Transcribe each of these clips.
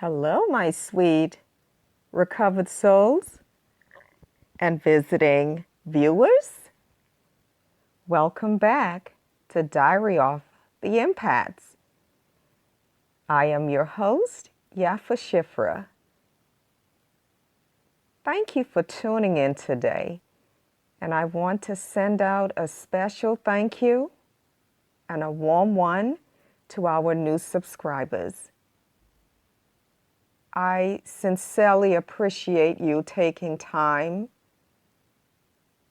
Hello, my sweet recovered souls and visiting viewers. Welcome back to Diary of the Empaths. I am your host, Yafa Shifra. Thank you for tuning in today, and I want to send out a special thank you and a warm one to our new subscribers. I sincerely appreciate you taking time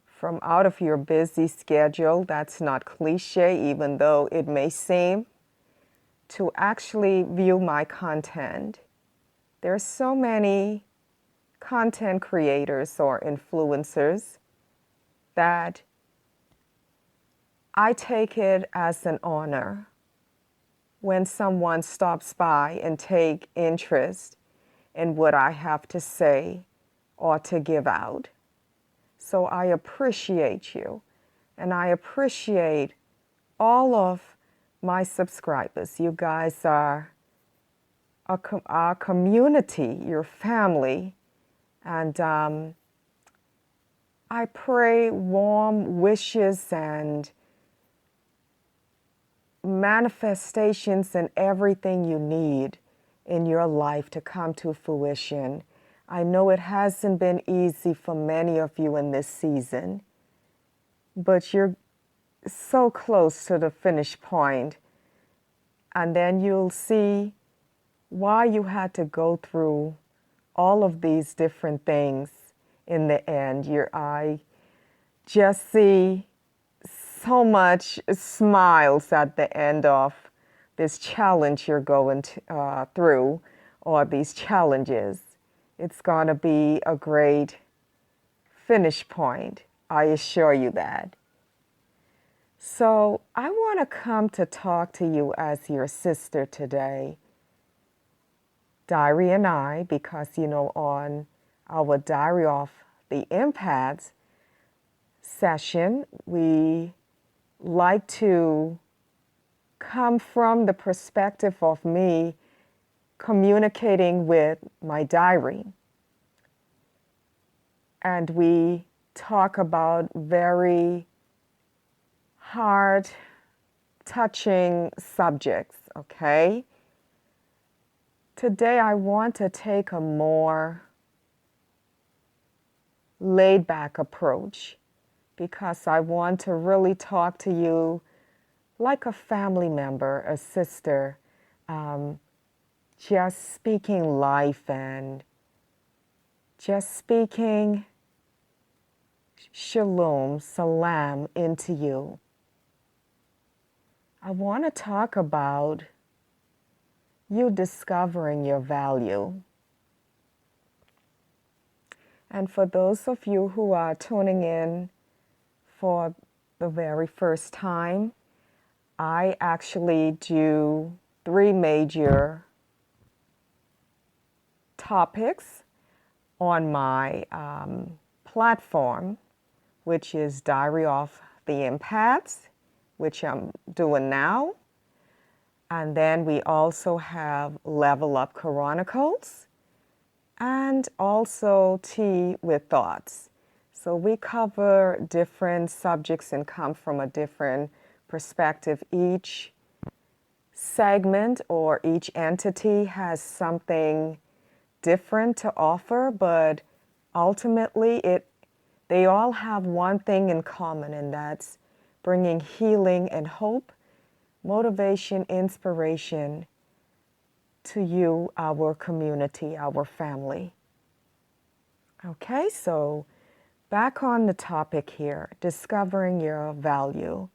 from out of your busy schedule. That's not cliche, even though it may seem, to actually view my content. There are so many content creators or influencers that I take it as an honor when someone stops by and take interest in what I have to say or to give out. So I appreciate you, and I appreciate all of my subscribers. You guys are our community, your family, and I pray warm wishes and manifestations and everything you need in your life to come to fruition. I know it hasn't been easy for many of you in this season, but you're so close to the finish point, and then you'll see why you had to go through all of these different things in the end. I just see so much smiles at the end of this challenge you're going through, or these challenges. It's going to be a great finish point. I assure you that. So I want to come to talk to you as your sister today, Diary and I, because, on our Diary of the Empaths session, we like to come from the perspective of me communicating with my diary. And we talk about very hard, touching subjects, okay? Today I want to take a more laid back approach because I want to really talk to you like a family member, a sister, just speaking life and just speaking shalom, salam into you. I want to talk about you discovering your value. And for those of you who are tuning in for the very first time, I actually do 3 major topics on my platform, which is Diary of the Empaths, which I'm doing now. And then we also have Level Up Chronicles and also Tea with Thoughts. So we cover different subjects and come from a different perspective. Each segment or each entity has something different to offer, but ultimately they all have one thing in common, and that's bringing healing and hope, motivation, inspiration to you, our community, our family. Okay, so back on the topic here, discovering your value.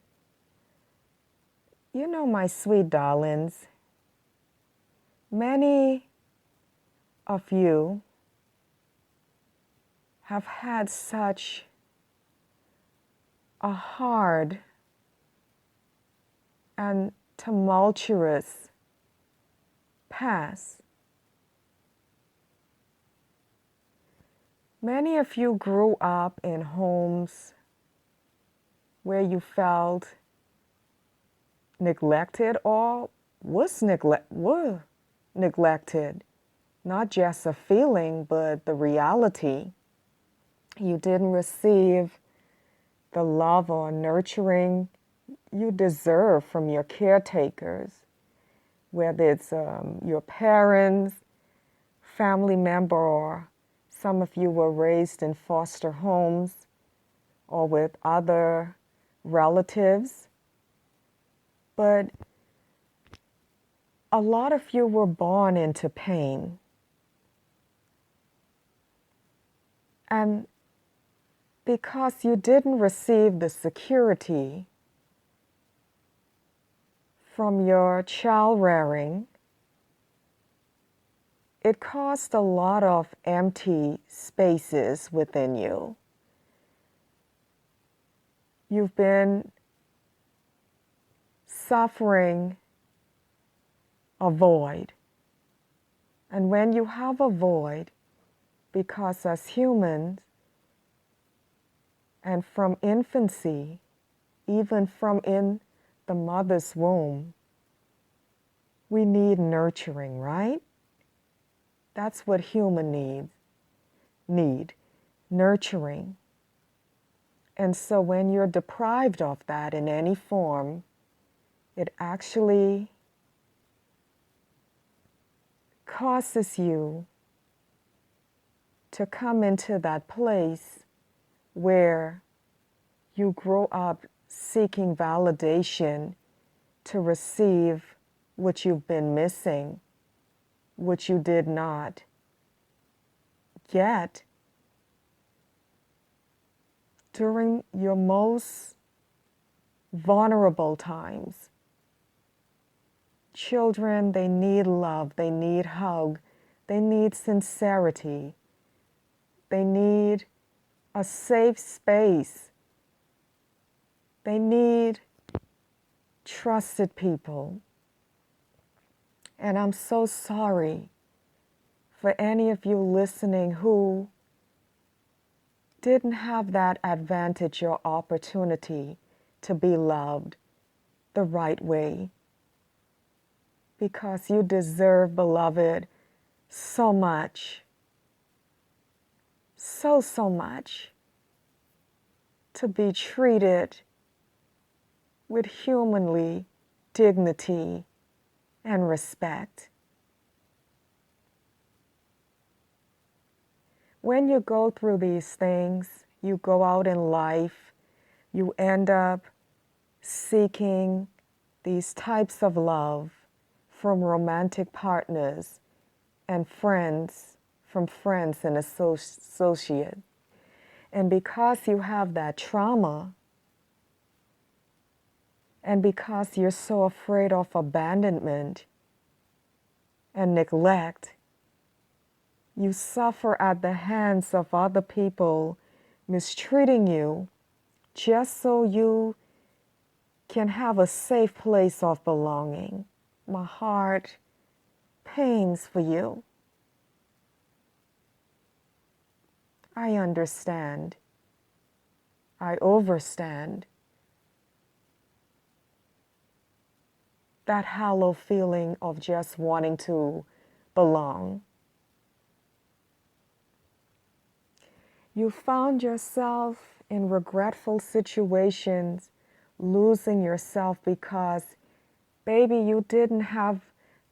You know, my sweet darlings, many of you have had such a hard and tumultuous past. Many of you grew up in homes where you felt neglected or were neglected. not just a feeling, but the reality. You didn't receive the love or nurturing you deserve from your caretakers, whether it's your parents, family member, or some of you were raised in foster homes or with other relatives. But a lot of you were born into pain. And because you didn't receive the security from your child rearing, it caused a lot of empty spaces within you. You've been suffering a void. And when you have a void, because as humans, and from infancy, even from in the mother's womb, we need nurturing, right? That's what human need, nurturing. And so when you're deprived of that in any form, it actually causes you to come into that place where you grow up seeking validation to receive what you've been missing, what you did not get during your most vulnerable times. Children, they need love, they need hug, they need sincerity, they need a safe space, they need trusted people. And I'm so sorry for any of you listening who didn't have that advantage or opportunity to be loved the right way. Because you deserve, beloved, so much. So much. To be treated with humanly dignity and respect. When you go through these things, you go out in life, you end up seeking these types of love from romantic partners and friends, from friends and associates. And because you have that trauma, and because you're so afraid of abandonment and neglect, you suffer at the hands of other people mistreating you just so you can have a safe place of belonging. My heart pains for you. I understand. I overstand that hollow feeling of just wanting to belong. You found yourself in regretful situations, losing yourself because, baby, you didn't have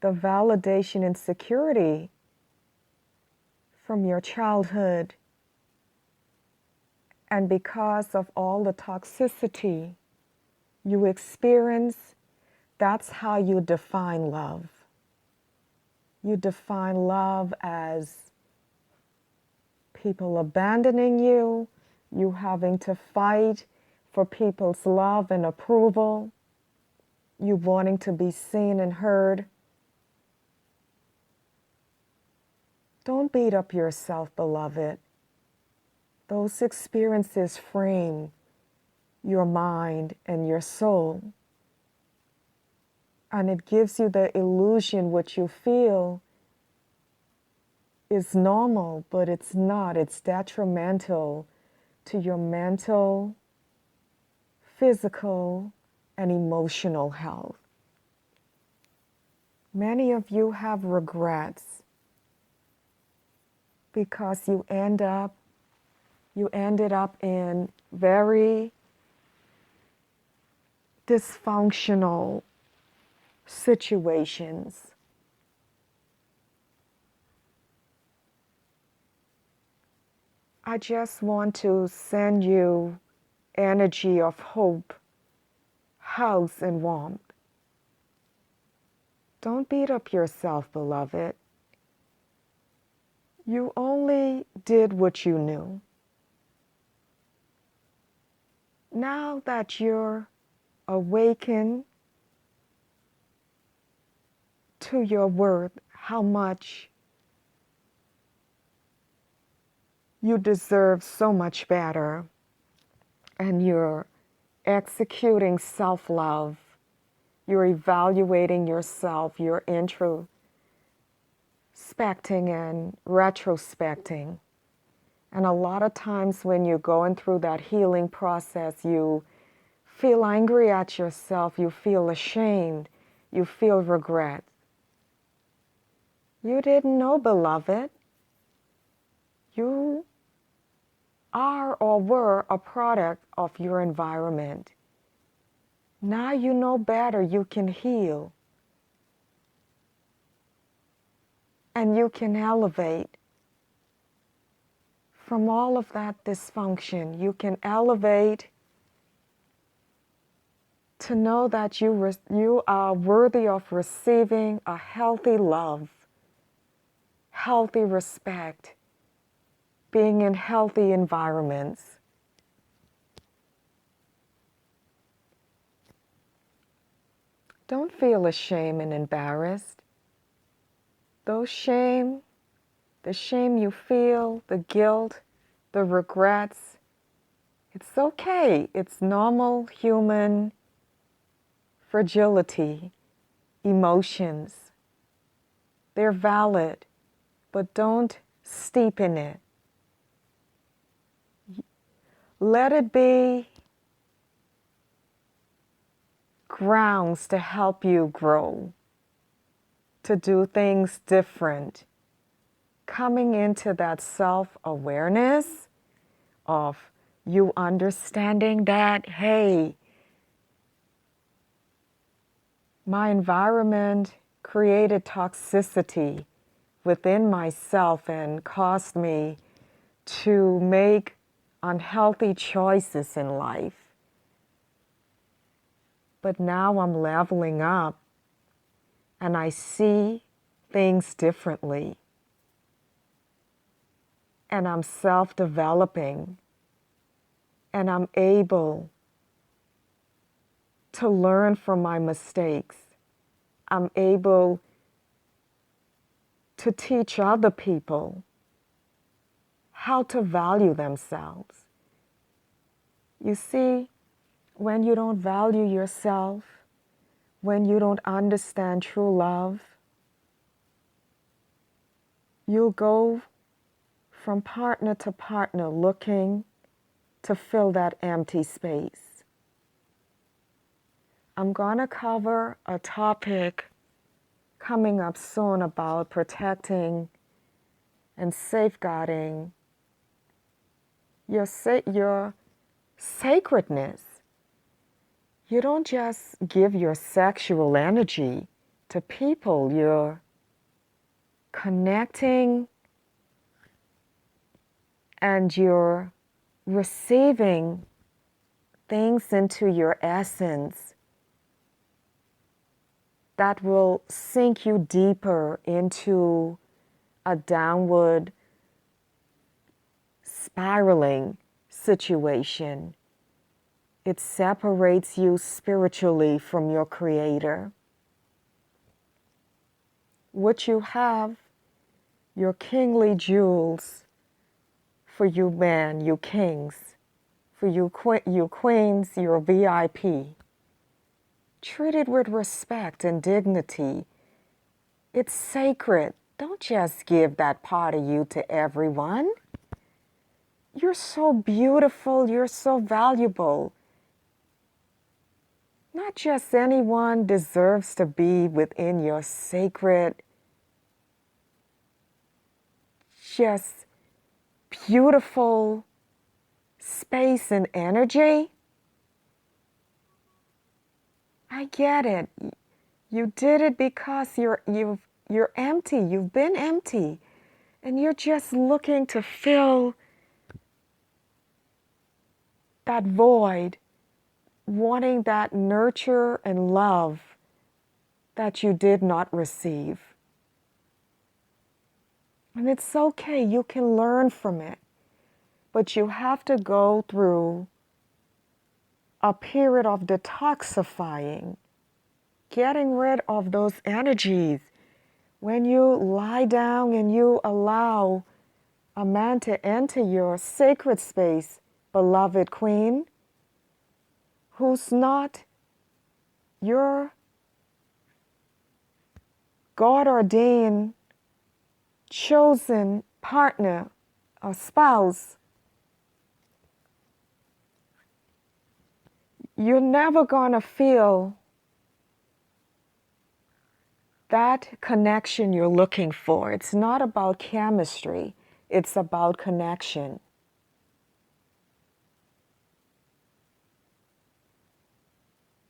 the validation and security from your childhood. And because of all the toxicity you experience, that's how you define love. You define love as people abandoning you, you having to fight for people's love and approval, you wanting to be seen and heard. Don't beat up yourself, beloved. Those experiences frame your mind and your soul. And it gives you the illusion what you feel is normal, but it's not. It's detrimental to your mental, physical, and emotional health. Many of you have regrets because you ended up in very dysfunctional situations. I just want to send you energy of hope, hugs, and warmth. Don't beat up yourself, beloved. You only did what you knew. Now that you're awakened to your worth, how much you deserve so much better, and you're executing self-love, you're evaluating yourself, you're introspecting and retrospecting. And a lot of times when you're going through that healing process, you feel angry at yourself, you feel ashamed, you feel regret. You didn't know, beloved. You are or were a product of your environment. Now you know better, you can heal. And you can elevate from all of that dysfunction. You can elevate to know that you are worthy of receiving a healthy love, healthy respect, being in healthy environments. Don't feel ashamed and embarrassed. The shame you feel, the guilt, the regrets, it's okay. It's normal human fragility, emotions. They're valid, but don't steep in it. Let it be grounds to help you grow, to do things different. Coming into that self-awareness of you understanding that, hey, my environment created toxicity within myself and caused me to make unhealthy choices in life. But now I'm leveling up and I see things differently. And I'm self-developing and I'm able to learn from my mistakes. I'm able to teach other people how to value themselves. You see, when you don't value yourself, when you don't understand true love, you'll go from partner to partner looking to fill that empty space. I'm going to cover a topic coming up soon about protecting and safeguarding your sacredness. You don't just give your sexual energy to people. You're connecting and you're receiving things into your essence that will sink you deeper into a downward spiraling situation. It separates you spiritually from your Creator. What you have, your kingly jewels, for you men, you kings, for you queens, you're VIP. Treat it with respect and dignity. It's sacred. Don't just give that part of you to everyone. You're so beautiful. You're so valuable. Not just anyone deserves to be within your sacred, just beautiful space and energy. I get it. You did it because you're empty. You've been empty. And you're just looking to fill that void, wanting that nurture and love that you did not receive. And it's okay. You can learn from it. But you have to go through a period of detoxifying, getting rid of those energies. When you lie down and you allow a man to enter your sacred space, beloved queen, who's not your God-ordained, chosen partner or spouse, you're never going to feel that connection you're looking for. It's not about chemistry. It's about connection.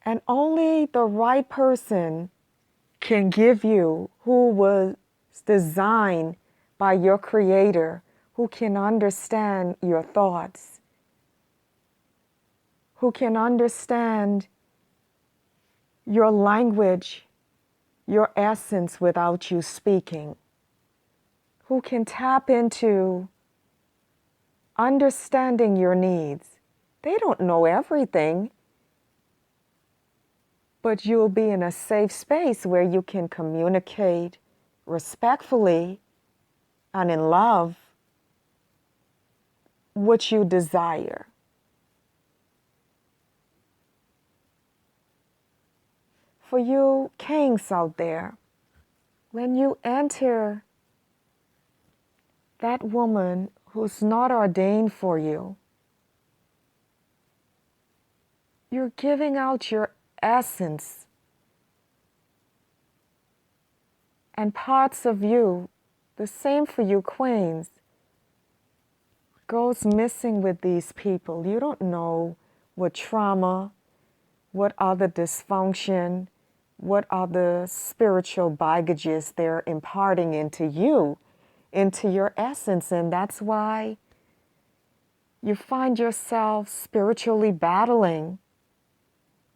And only the right person can give you, who was designed by your Creator, who can understand your thoughts, who can understand your language, your essence without you speaking, who can tap into understanding your needs. They don't know everything, but you'll be in a safe space where you can communicate respectfully and in love what you desire. For you kings out there, when you enter that woman who's not ordained for you, you're giving out your essence and parts of you. The same for you queens goes missing with these people. You don't know what trauma, what other dysfunction, what other spiritual baggages they're imparting into you, into your essence. And that's why you find yourself spiritually battling,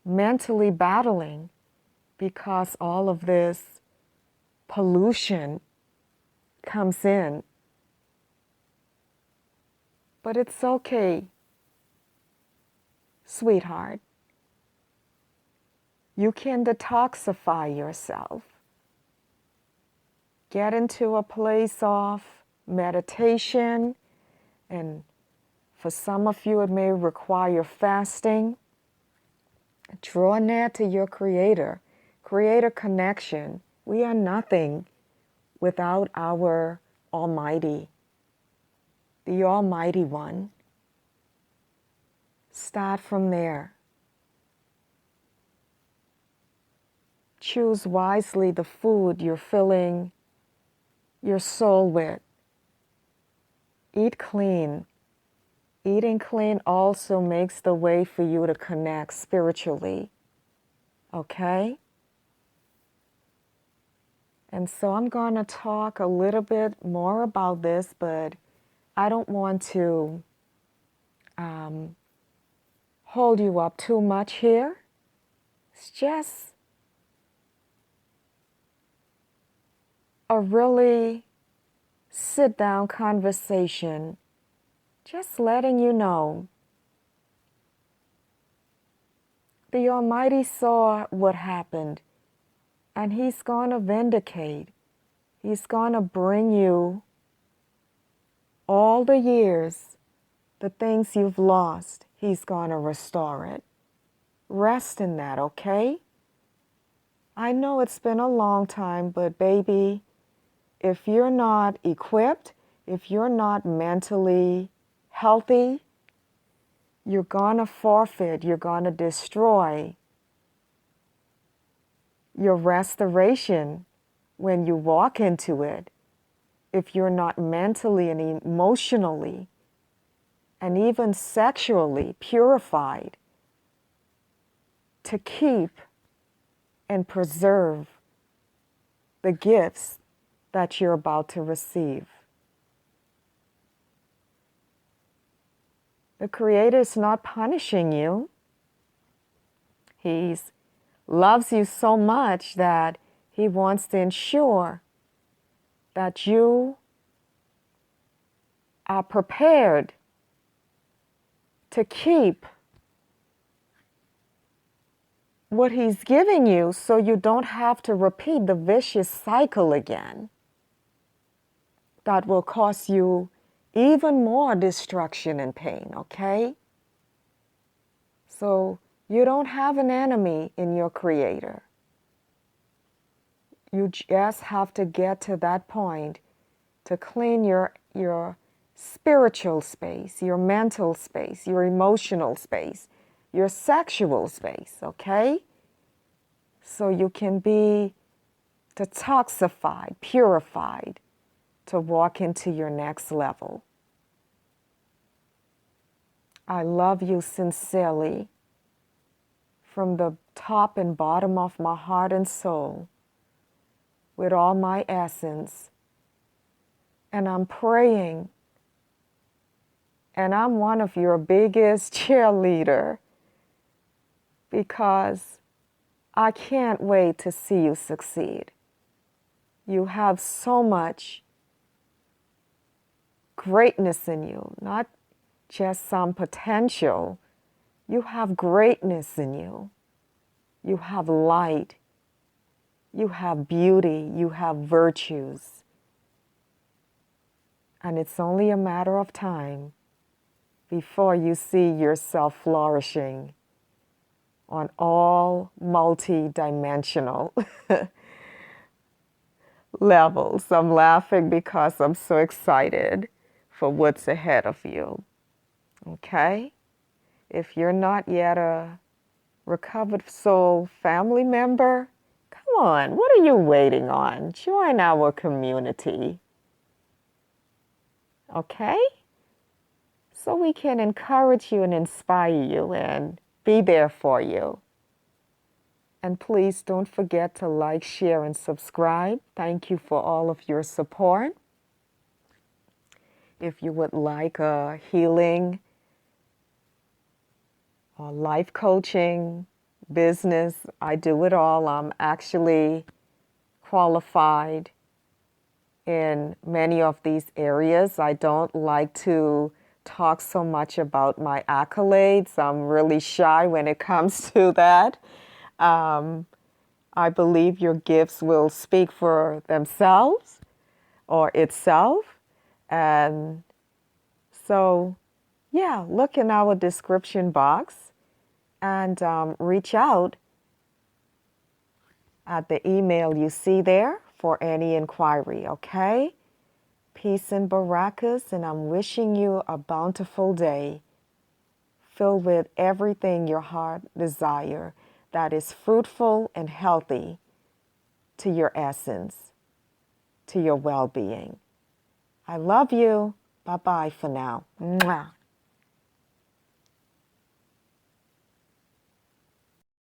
mentally battling, because all of this pollution comes in. But it's okay, sweetheart. You can detoxify yourself. Get into a place of meditation, and for some of you it may require fasting. Draw near to your Creator. Create a connection. We are nothing without our Almighty, the Almighty One. Start from there. Choose wisely the food you're filling your soul with. Eat clean. Eating clean also makes the way for you to connect spiritually. Okay? And so I'm going to talk a little bit more about this, but I don't want to hold you up too much here. It's just a really sit-down conversation, just letting you know the Almighty saw what happened, and He's going to vindicate. He's going to bring you all the years, the things you've lost. He's going to restore it. Rest in that, okay? I know it's been a long time, but baby, if you're not equipped, if you're not mentally healthy, you're going to forfeit, you're going to destroy your restoration when you walk into it. if you're not mentally and emotionally and even sexually purified to keep and preserve the gifts that you're about to receive. The Creator is not punishing you. He loves you so much that He wants to ensure that you are prepared to keep what He's giving you so you don't have to repeat the vicious cycle again that will cause you even more destruction and pain, okay? So you don't have an enemy in your Creator. You just have to get to that point to clean your spiritual space, your mental space, your emotional space, your sexual space, okay? So you can be detoxified, purified, to walk into your next level. I love you sincerely from the top and bottom of my heart and soul with all my essence. And I'm praying, and I'm one of your biggest cheerleader because I can't wait to see you succeed. You have so much greatness in you, not just some potential. You have greatness in you. You have light. You have beauty. You have virtues. And it's only a matter of time before you see yourself flourishing on all multi-dimensional levels. I'm laughing because I'm so excited for what's ahead of you. Okay? If you're not yet a Recovered Soul family member, come on, what are you waiting on? Join our community. Okay? So we can encourage you and inspire you and be there for you. And please don't forget to like, share, and subscribe. Thank you for all of your support. If you would like a healing or life coaching, business, I do it all. I'm actually qualified in many of these areas. I don't like to talk so much about my accolades. I'm really shy when it comes to that. I believe your gifts will speak for themselves or itself. And so, yeah, look in our description box and reach out at the email you see there for any inquiry, okay? Peace and barakas, and I'm wishing you a bountiful day filled with everything your heart desire that is fruitful and healthy to your essence, to your well-being. I love you. Bye-bye for now. Mwah.